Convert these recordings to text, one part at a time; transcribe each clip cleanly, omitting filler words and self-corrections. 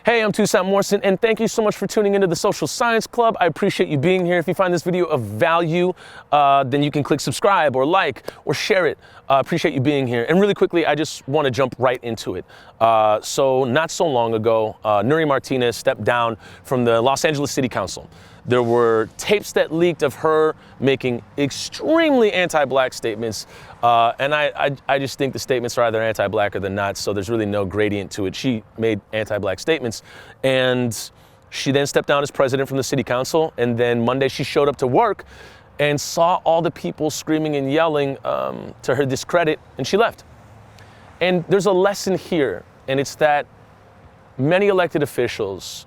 Hey, I'm Toussaint Morrison, and thank you so much for tuning into the Social Science Club. I appreciate you being here. If you find this video of value, then you can click subscribe or like or share it. Appreciate you being here. And really quickly, I just want to jump right into it. So not so long ago, Nury Martinez stepped down from the Los Angeles City Council. There were tapes that leaked of her making extremely anti-black statements, and I just think the statements are either anti-black or they're not, so there's really no gradient to it. She made anti-black statements, and she then stepped down as president from the city council, and then Monday she showed up to work and saw all the people screaming and yelling to her discredit, and she left. And there's a lesson here, and it's that many elected officials,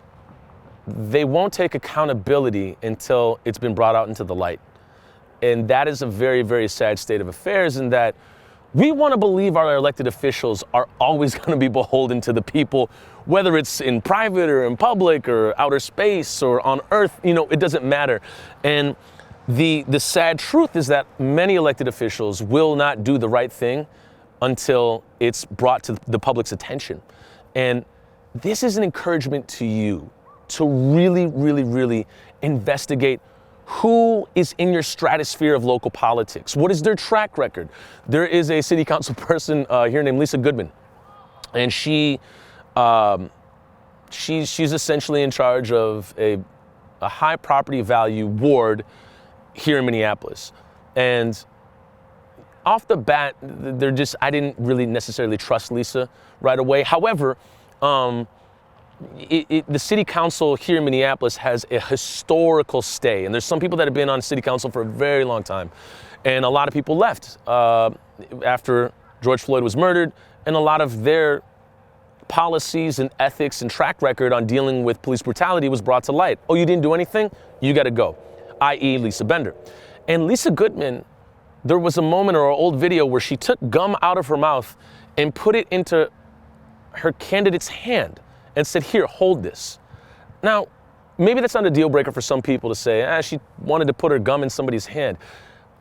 they won't take accountability until it's been brought out into the light. And that is a very, very sad state of affairs, in that we want to believe our elected officials are always going to be beholden to the people, whether it's in private or in public or outer space or on earth, it doesn't matter. And the sad truth is that many elected officials will not do the right thing until it's brought to the public's attention. And this is an encouragement to you to really, really, really investigate who is in your stratosphere of local politics. What is their track record? There is a city council person here named Lisa Goodman, and she's essentially in charge of a high property value ward here in Minneapolis. And off the bat, I didn't really necessarily trust Lisa right away. However, the city council here in Minneapolis has a historical stay, and there's some people that have been on city council for a very long time, and a lot of people left after George Floyd was murdered, and a lot of their policies and ethics and track record on dealing with police brutality was brought to light. Oh, you didn't do anything? You got to go, i.e. Lisa Bender. And Lisa Goodman, there was a moment or an old video where she took gum out of her mouth and put it into her candidate's hand and said, "Here, hold this." Now, maybe that's not a deal breaker for some people to say, she wanted to put her gum in somebody's hand.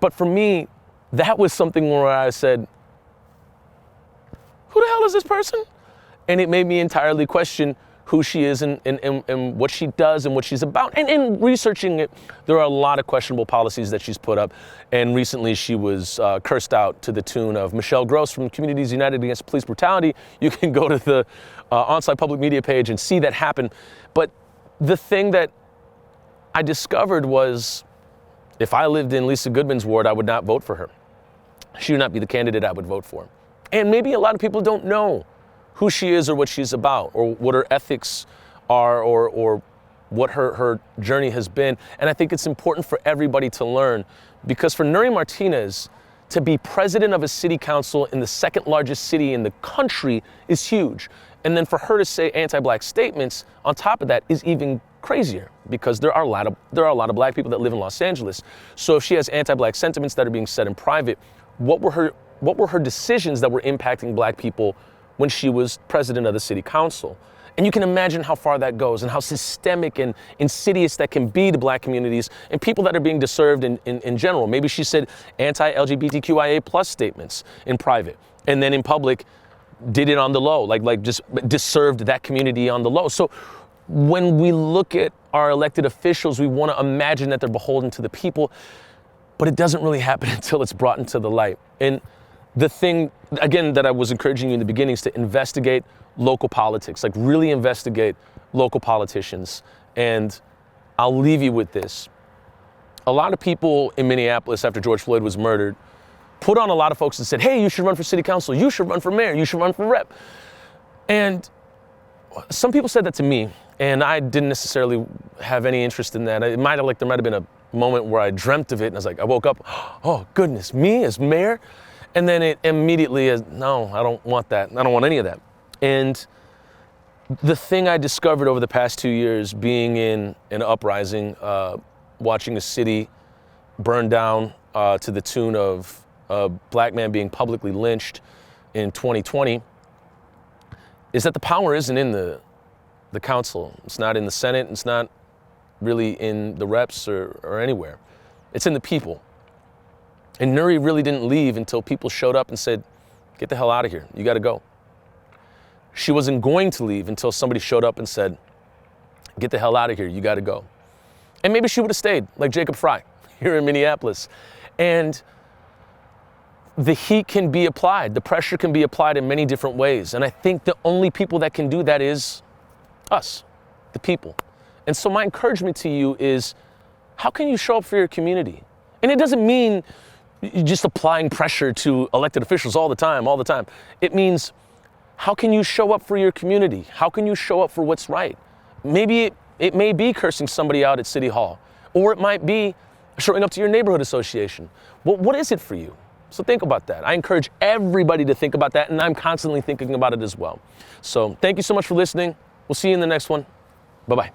But for me, that was something where I said, who the hell is this person? And it made me entirely question who she is and what she does and what she's about. And in researching it, there are a lot of questionable policies that she's put up. And recently she was cursed out to the tune of Michelle Gross from Communities United Against Police Brutality. You can go to the Onsite Public Media page and see that happen. But the thing that I discovered was, if I lived in Lisa Goodman's ward, I would not vote for her. She would not be the candidate I would vote for. And maybe a lot of people don't know who she is or what she's about or what her ethics are or what her journey has been. And I think it's important for everybody to learn, because for Nury Martinez to be president of a city council in the second largest city in the country is huge. And then for her to say anti-black statements on top of that is even crazier, because there are a lot of black people that live in Los Angeles. So if she has anti-black sentiments that are being said in private, what were her decisions that were impacting black people when she was president of the city council? And you can imagine how far that goes and how systemic and insidious that can be to black communities and people that are being deserved in general. Maybe she said anti-LGBTQIA plus statements in private, and then in public did it on the low, like just deserved that community on the low. So when we look at our elected officials, we want to imagine that they're beholden to the people, but it doesn't really happen until it's brought into the light. And the thing, again, that I was encouraging you in the beginning is to investigate local politics, like really investigate local politicians. And I'll leave you with this. A lot of people in Minneapolis after George Floyd was murdered put on a lot of folks and said, hey, you should run for city council, you should run for mayor, you should run for rep. And some people said that to me, and I didn't necessarily have any interest in that. There might have been a moment where I dreamt of it, and I woke up, oh goodness, me as mayor? And then it immediately is, no, I don't want that. I don't want any of that. And the thing I discovered over the past 2 years, being in an uprising, watching a city burn down to the tune of a black man being publicly lynched in 2020, is that the power isn't in the council. It's not in the Senate. It's not really in the reps or anywhere. It's in the people. And Nury really didn't leave until people showed up and said, get the hell out of here. You got to go. she wasn't going to leave until somebody showed up and said, get the hell out of here, you got to go. And maybe she would have stayed, like Jacob Fry here in Minneapolis. And the heat can be applied, the pressure can be applied in many different ways. And I think the only people that can do that is us, the people. And so my encouragement to you is, how can you show up for your community? And it doesn't mean just applying pressure to elected officials all the time. It means, how can you show up for your community? How can you show up for what's right? Maybe it may be cursing somebody out at City Hall, or it might be showing up to your neighborhood association. Well, what is it for you? So think about that. I encourage everybody to think about that, and I'm constantly thinking about it as well. So thank you so much for listening. We'll see you in the next one. Bye-bye.